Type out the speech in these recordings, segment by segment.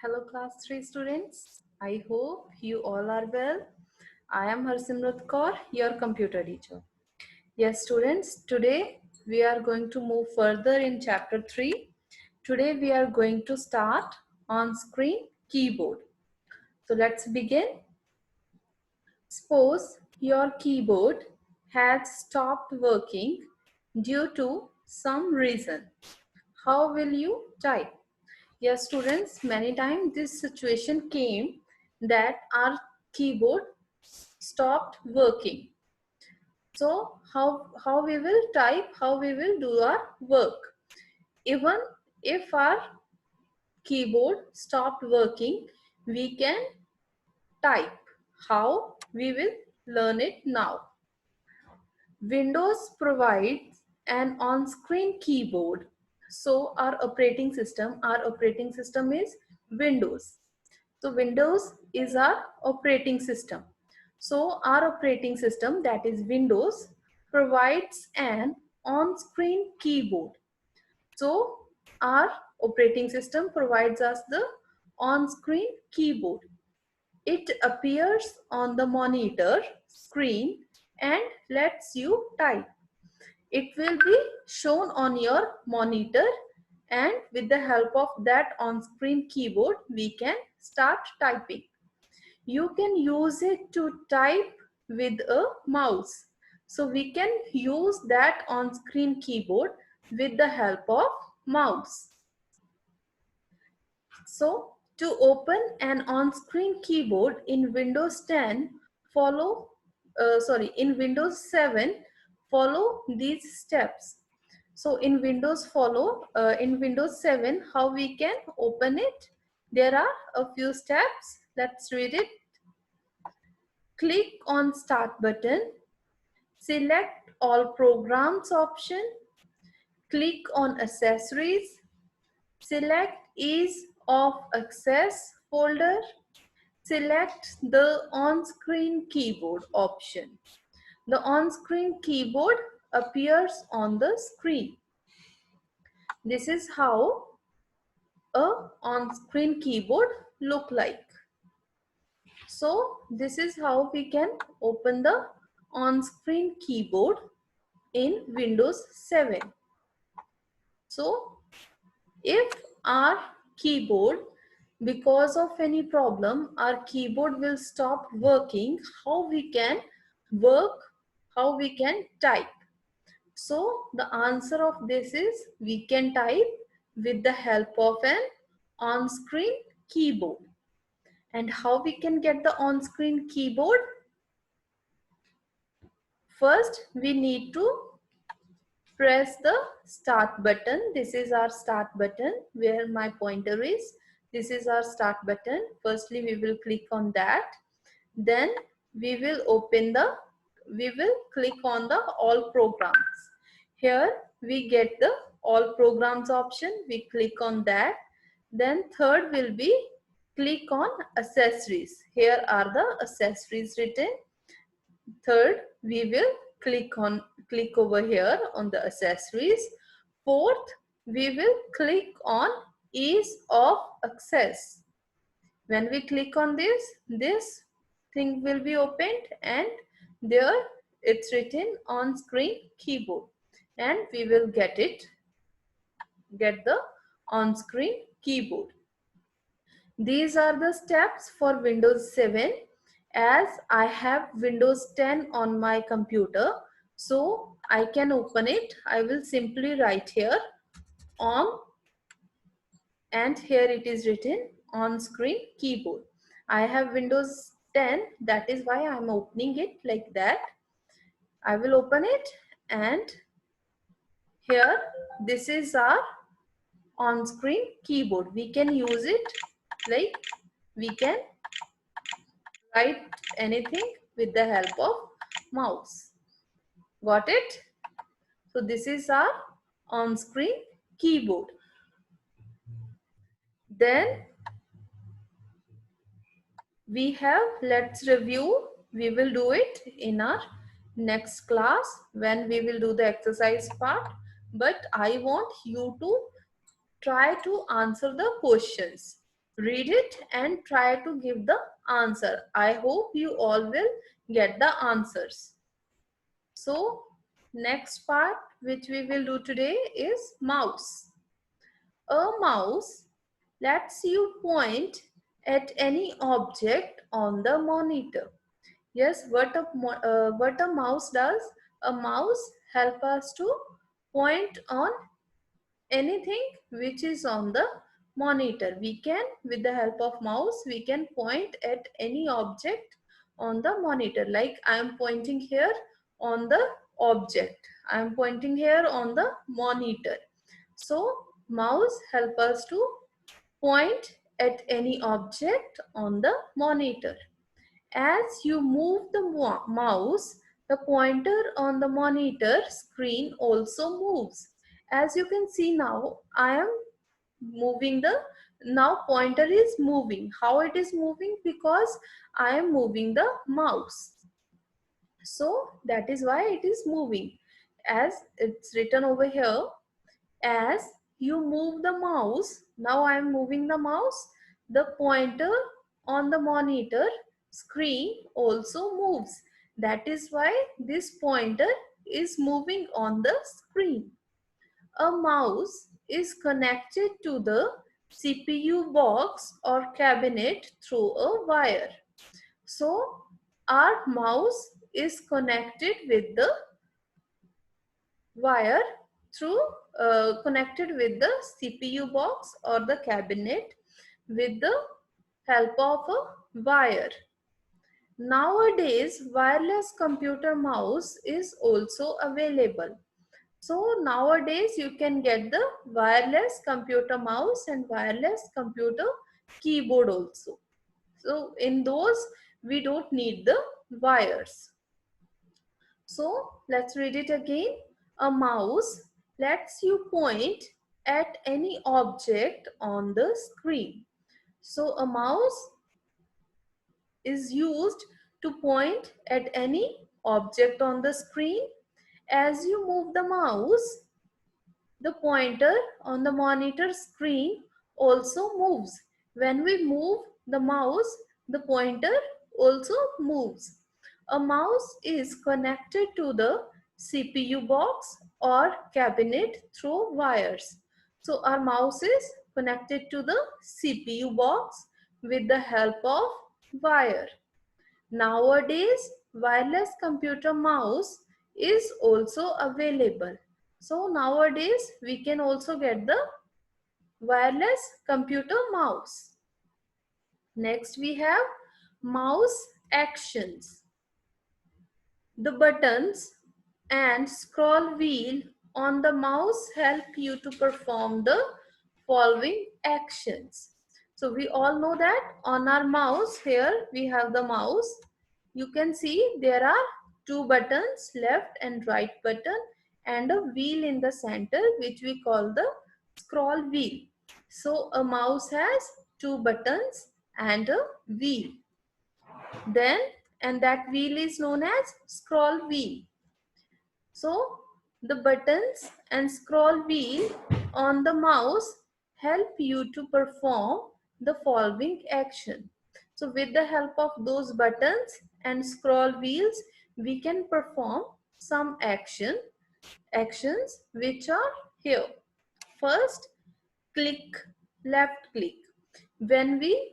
Hello class 3 students. I hope you all are well. I am Harsimrat Kaur, your computer teacher. Yes students, today we are going to move further in chapter 3. Today we are going to start on screen keyboard. So let's begin. Suppose your keyboard has stopped working due to some reason. How will you type? Yes, students, many times this situation came that our keyboard stopped working. So how we will type, how we will do our work. Even if our keyboard stopped working, we can type. How we will learn it now. Windows provides an on-screen keyboard. So our operating system is Windows. So Windows is our operating system. So our operating system, that is Windows, provides an on-screen keyboard. So our operating system provides us the on-screen keyboard. It appears on the monitor screen and lets you type. It will be shown on your monitor, and with the help of that on-screen keyboard, we can start typing. You can use it to type with a mouse. So we can use that on-screen keyboard with the help of mouse. So to open an on-screen keyboard in Windows 10, in Windows 7, follow these steps. So in Windows 7, how we can open it? There are a few steps. Let's read it. Click on Start button. Select All Programs option. Click on Accessories. Select Ease of Access folder. Select the on-screen keyboard option. The on-screen keyboard appears on the screen. This is how a on-screen keyboard look like. So this is how we can open the on-screen keyboard in Windows 7. So if our keyboard, because of any problem, our keyboard will stop working, how we can work, how we can type? So the answer of this is we can type with the help of an on-screen keyboard. And how we can get the on-screen keyboard? First, we need to press the start button. This is our start button where my pointer is. This is our start button. Firstly, we will click on that. Then we will click on the all programs. Here we get the all programs option. We click on that. Then third will be click on accessories. Here are the accessories written. Third, we will click over here on the accessories. Fourth, we will click on ease of access. When we click on this thing will be opened, and there it's written on screen keyboard, and we will get the on screen keyboard. These are the steps for Windows 7. As I have Windows 10 on my computer, so I can open it. I will simply write here on, and here it is written on screen keyboard. I have Windows 10, that is why I am opening it like that. I will open it, and here this is our on screen keyboard. We can use it like we can write anything with the help of mouse. Got it? So this is our on-screen keyboard. Then we have, let's review. We will do it in our next class when we will do the exercise part. But I want you to try to answer the questions. read it and try to give the answer. I hope you all will get the answers. So next part which we will do today is mouse. A mouse lets you point at any object on the monitor. Yes, what a mouse does, a mouse help us to point on anything which is on the monitor. We can, with the help of mouse, we can point at any object on the monitor. Like I am pointing here on the object. I am pointing here on the monitor. So mouse help us to point at any object on the monitor. As you move the mouse, the pointer on the monitor screen also moves. As you can see now, I am moving the, now pointer is moving. How it is moving? Because I am moving the mouse. So that is why it is moving. As it's written over here, as you move the mouse, now I am moving the mouse, the pointer on the monitor screen also moves. That is why this pointer is moving on the screen. A mouse is connected to the CPU box or cabinet through a wire. So our mouse is connected with the wire through connected with the CPU box or the cabinet with the help of a wire. Nowadays, wireless computer mouse is also available. So nowadays you can get the wireless computer mouse and wireless computer keyboard also. So in those we don't need the wires. So let's read it again. A mouse lets you point at any object on the screen. So a mouse is used to point at any object on the screen. As you move the mouse, the pointer on the monitor screen also moves. When we move the mouse, the pointer also moves. A mouse is connected to the CPU box or cabinet through wires. So our mouse is connected to the CPU box with the help of wire. Nowadays, wireless computer mouse is also available. So nowadays, we can also get the wireless computer mouse. Next, we have mouse actions. The buttons and scroll wheel on the mouse help you to perform the following actions. So we all know that on our mouse, here we have the mouse. You can see there are two buttons, left and right button, and a wheel in the center which we call the scroll wheel. So a mouse has two buttons and a wheel. Then, and that wheel is known as scroll wheel. So the buttons and scroll wheel on the mouse help you to perform the following action. So with the help of those buttons and scroll wheels, we can perform some actions which are here. First, click, left click. When we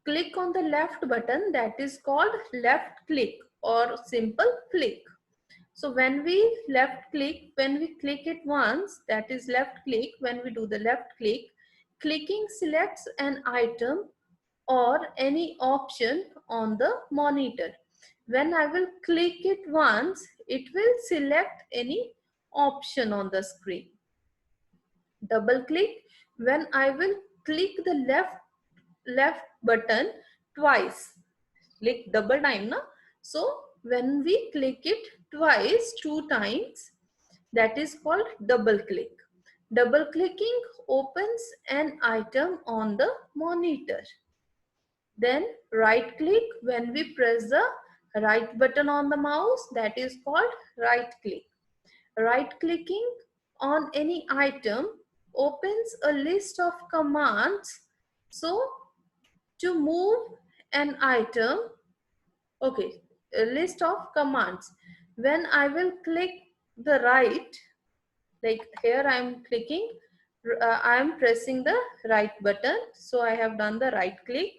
click on the left button, that is called left click or simple click. So when we left click, when we click it once, that is left click, when we do the left click, clicking selects an item or any option on the monitor. When I will click it once, it will select any option on the screen. Double click, when I will click the left button twice, click double time na. So when we click it twice, two times, that is called double click. Double clicking opens an item on the monitor. Then right click, when we press the right button on the mouse, that is called right click. Right clicking on any item opens a list of commands So to move an item, okay, a list of commands. When I will click the right, like here I am clicking, I am pressing the right button. So I have done the right click.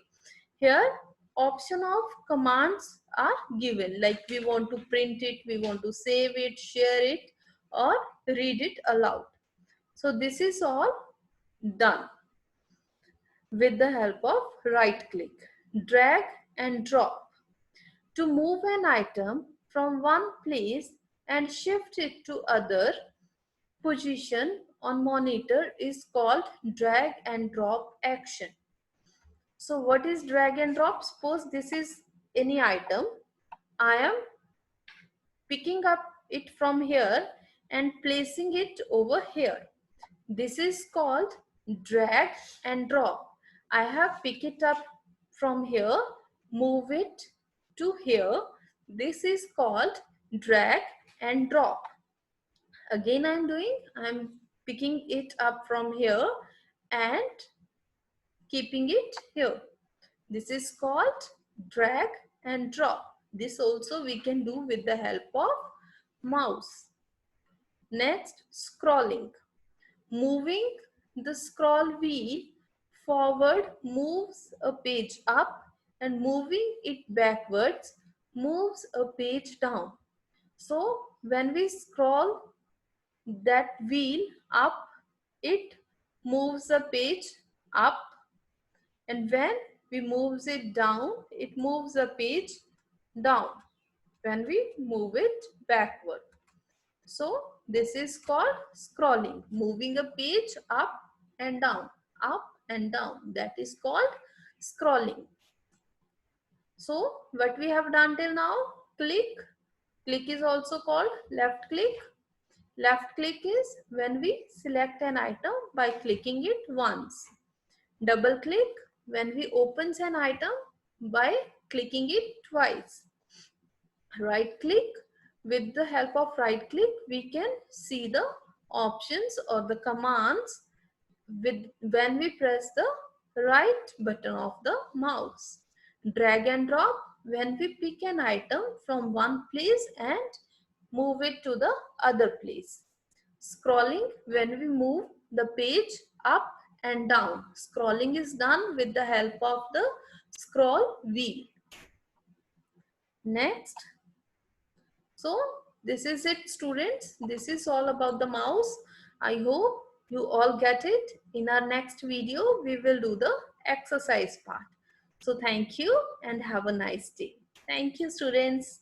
Here option of commands are given, like we want to print it, we want to save it, share it, or read it aloud. So this is all done with the help of right click. Drag and drop. To move an item from one place and shift it to other position on monitor is called drag and drop action. So what is drag and drop? Suppose this is any item. I am picking up it from here and placing it over here. This is called drag and drop. I have picked it up from here, move it to here. This is called drag and drop. Again I'm picking it up from here and keeping it here. This is called drag and drop. This also we can do with the help of mouse. Next, scrolling. Moving the scroll wheel forward moves a page up, and moving it backwards moves a page down. So when we scroll that wheel up, it moves a page up, and when we moves it down, it moves a page down when we move it backward. So this is called scrolling, moving a page up and down, up and down. That is called scrolling. So what we have done till now, click. Click is also called left click. Left click is when we select an item by clicking it once. Double click when we open an item by clicking it twice. Right click, with the help of right click we can see the options or the commands with when we press the right button of the mouse. Drag and drop when we pick an item from one place and move it to the other place. Scrolling when we move the page up and down. Scrolling is done with the help of the scroll wheel. Next, so this is it students. This is all about the mouse. I hope you all get it. In our next video, we will do the exercise part. So thank you and have a nice day. Thank you students.